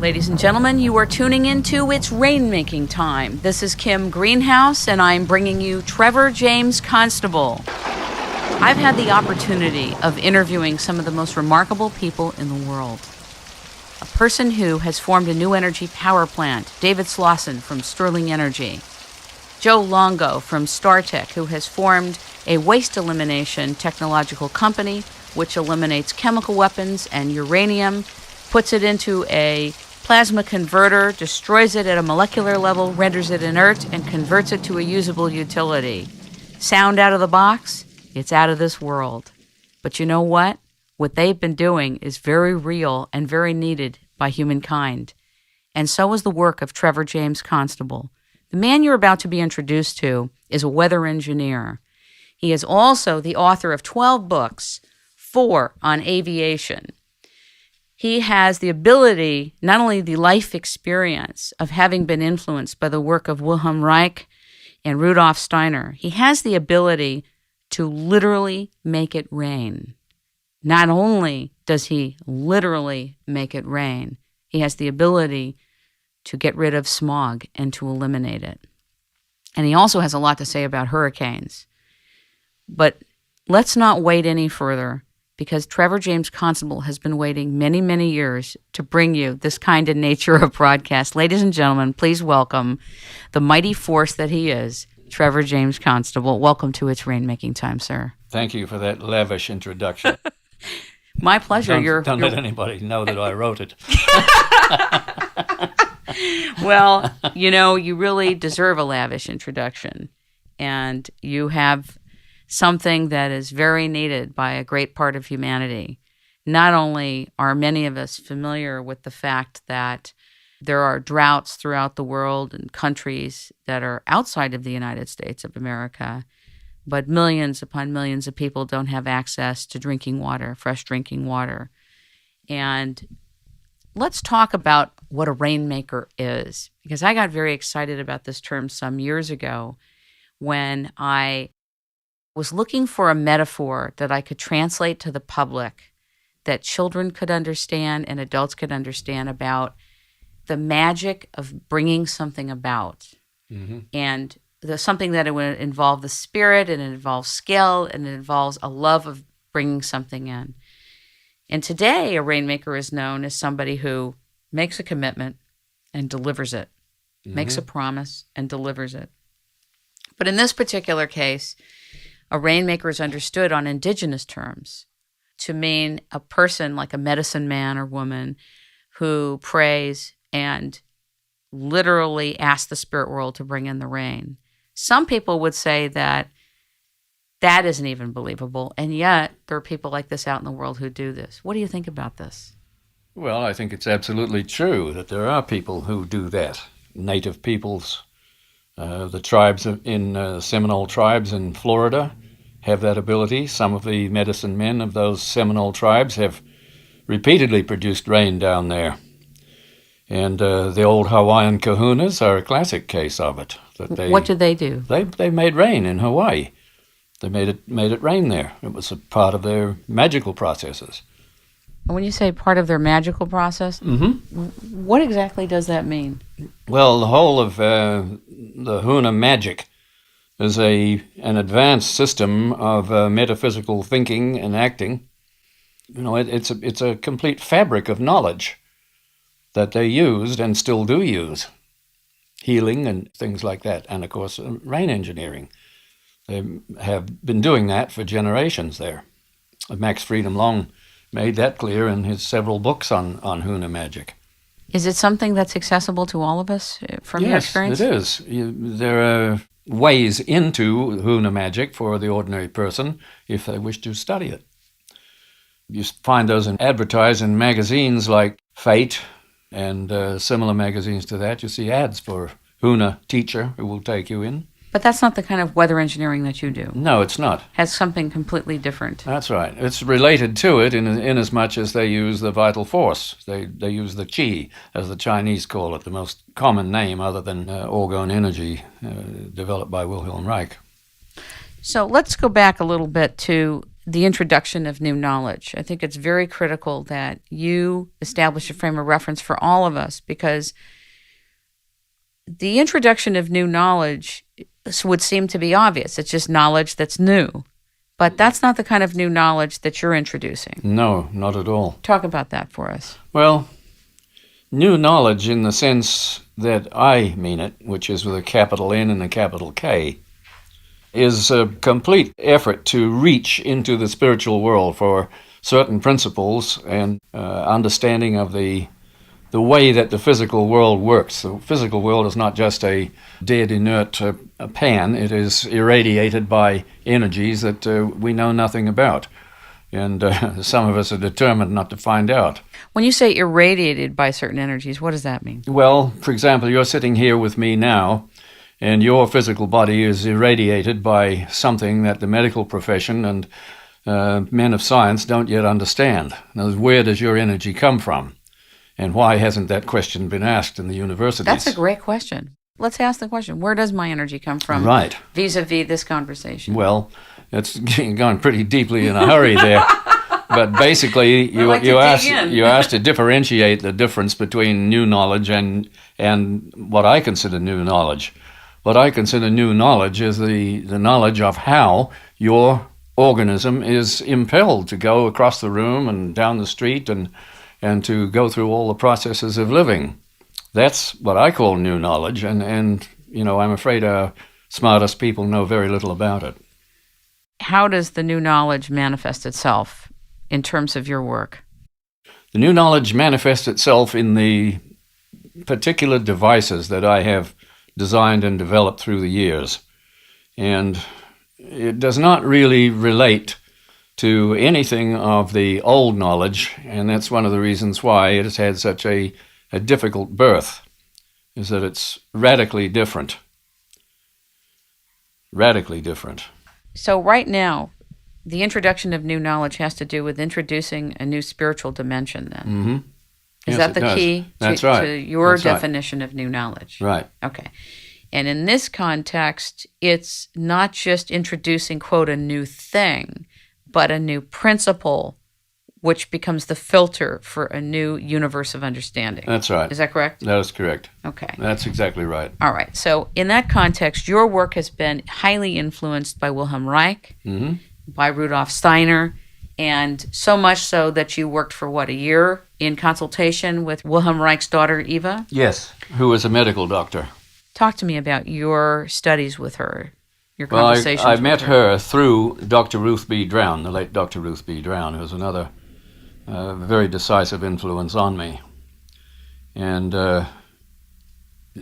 Ladies and gentlemen, you are tuning into It's Rainmaking Time. This is Kim Greenhouse, and I'm bringing you Trevor James Constable. I've had the opportunity of interviewing some of the most remarkable people in the world. A person who has formed a new energy power plant, David Slauson from Sterling Energy. Joe Longo from StarTech, who has formed a waste elimination technological company which eliminates chemical weapons and uranium, puts it into a plasma converter, destroys it at a molecular level, renders it inert, and converts it to a usable utility. Sound out of the box? It's out of this world. But you know what? What they've been doing is very real and very needed by humankind. And so is the work of Trevor James Constable. The man you're about to be introduced to is a weather engineer. He is also the author of 12 books, 4 on aviation. He has the ability, not only the life experience of having been influenced by the work of Wilhelm Reich and Rudolf Steiner, he has the ability to literally make it rain. Not only does he literally make it rain, he has the ability to get rid of smog and to eliminate it. And he also has a lot to say about hurricanes. But let's not wait any further, because Trevor James Constable has been waiting many, many years to bring you this kind of nature of broadcast. Ladies and gentlemen, please welcome the mighty force that he is, Trevor James Constable. Welcome to It's Rainmaking Time, sir. Thank you for that lavish introduction. My pleasure. Don't let anybody know that I wrote it. Well, you know, you really deserve a lavish introduction, and you have something that is very needed by a great part of humanity. Not only are many of us familiar with the fact that there are droughts throughout the world and countries that are outside of the United States of America, but millions upon millions of people don't have access to drinking water, fresh drinking water. And let's talk about what a rainmaker is, because I got very excited about this term some years ago when I was looking for a metaphor that I could translate to the public that children could understand and adults could understand about the magic of bringing something about. Mm-hmm. And something that it would involve the spirit, and it involves skill, and it involves a love of bringing something in. And today, a rainmaker is known as somebody who makes a commitment and delivers it, makes a promise and delivers it. But in this particular case, a rainmaker is understood on indigenous terms to mean a person like a medicine man or woman who prays and literally asks the spirit world to bring in the rain. Some people would say that that isn't even believable, and yet there are people like this out in the world who do this. What do you think about this? Well, I think it's absolutely true that there are people who do that. Native peoples, the tribes in Seminole tribes in Florida have that ability. Some of the medicine men of those Seminole tribes have repeatedly produced rain down there. And the old Hawaiian kahunas are a classic case of it. What did they do? They made rain in Hawaii. They made it rain there. It was a part of their magical processes. When you say part of their magical process, what exactly does that mean? Well, the whole of the Huna magic is an advanced system of metaphysical thinking and acting. You know, it's a complete fabric of knowledge that they used and still do use. Healing and things like that, and of course rain engineering. They have been doing that for generations there. Max Freedom Long made that clear in his several books on Huna magic. Is it something that's accessible to all of us from your experience? Yes, it is. There are ways into Huna magic for the ordinary person if they wish to study it. You find those advertised in magazines like Fate and similar magazines to that. You see ads for Huna teacher who will take you in. But that's not the kind of weather engineering that you do. No, it's not. Has something completely different. That's right. It's related to it in as much as they use the vital force. They use the qi, as the Chinese call it, the most common name other than orgone energy developed by Wilhelm Reich. So let's go back a little bit to the introduction of new knowledge. I think it's very critical that you establish a frame of reference for all of us, because the introduction of new knowledge would seem to be obvious. It's just knowledge that's new. But that's not the kind of new knowledge that you're introducing. No, not at all. Talk about that for us. Well, new knowledge in the sense that I mean it, which is with a capital N and a capital K, is a complete effort to reach into the spiritual world for certain principles and understanding of the way that the physical world works. The physical world is not just a dead, inert pan. It is irradiated by energies that we know nothing about. And some of us are determined not to find out. When you say irradiated by certain energies, what does that mean? Well, for example, you're sitting here with me now, and your physical body is irradiated by something that the medical profession and men of science don't yet understand. In other words, where does your energy come from? And why hasn't that question been asked in the universities? That's a great question. Let's ask the question. Where does my energy come from? Right. Vis-a-vis this conversation. Well, it's going pretty deeply in a hurry there. But basically, you asked to differentiate the difference between new knowledge and what I consider new knowledge. What I consider new knowledge is the knowledge of how your organism is impelled to go across the room and down the street and to go through all the processes of living. That's what I call new knowledge, and I'm afraid our smartest people know very little about it. How does the new knowledge manifest itself in terms of your work? The new knowledge manifests itself in the particular devices that I have designed and developed through the years. And it does not really relate to anything of the old knowledge, and that's one of the reasons why it has had such a difficult birth, is that it's radically different. Radically different. So right now, the introduction of new knowledge has to do with introducing a new spiritual dimension then. Mm-hmm. Is Yes, that the does. key That's to right. your That's right. definition of new knowledge? Right. Okay. And in this context, it's not just introducing, quote, a new thing, but a new principle, which becomes the filter for a new universe of understanding. That's right. Is that correct? That is correct. Okay. That's exactly right. All right. So in that context, your work has been highly influenced by Wilhelm Reich, Mm-hmm. by Rudolf Steiner, and so much so that you worked for, a year in consultation with Wilhelm Reich's daughter, Eva? Yes. Who was a medical doctor. Talk to me about your studies with her, your Well, conversations I with met her through Dr. Ruth B. Drown, the late Dr. Ruth B. Drown, who was another very decisive influence on me. And Dr.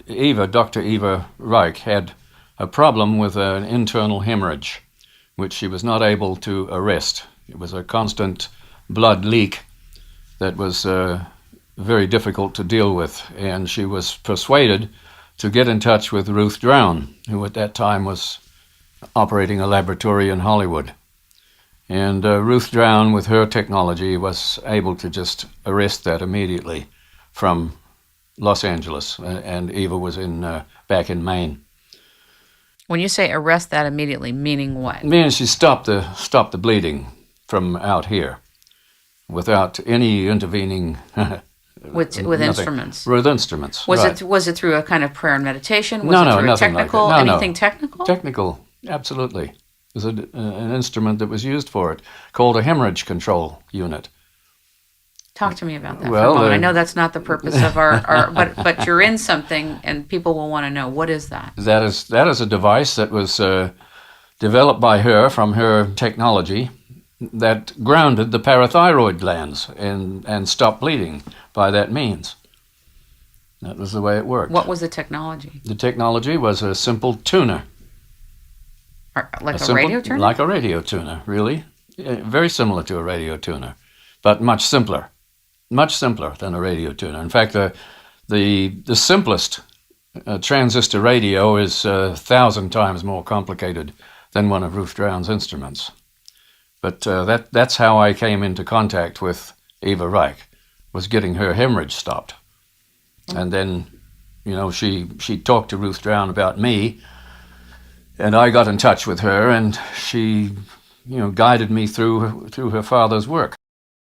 Eva Reich, had a problem with an internal hemorrhage, which she was not able to arrest. It was a constant blood leak that was very difficult to deal with, and she was persuaded to get in touch with Ruth Drown, who at that time was operating a laboratory in Hollywood. And Ruth Drown, with her technology, was able to just arrest that immediately from Los Angeles, and Eva was back in Maine. When you say arrest that immediately, meaning what? Meaning she stopped the bleeding from out here without any intervening With nothing. instruments? With instruments. Was right. it through a kind of prayer and meditation? Was No, it no, through nothing like technical? that. No, anything no. technical? Technical, absolutely. It was an instrument that was used for it, called a hemorrhage control unit. Talk to me about that Well, for a moment. I know that's not the purpose of our but you're in something, and people will want to know, what is that? That is a device that was developed by her from her technology that grounded the parathyroid glands and stopped bleeding by that means. That was the way it worked. What was the technology? The technology was a simple tuner. Like a simple, radio tuner? Like a radio tuner, really. Very similar to a radio tuner, but much simpler. Much simpler than a radio tuner. In fact, the simplest transistor radio is 1,000 times more complicated than one of Ruth Drown's instruments. But that's how I came into contact with Eva Reich, was getting her hemorrhage stopped. And then, she talked to Ruth Drown about me, and I got in touch with her, and she guided me through her father's work.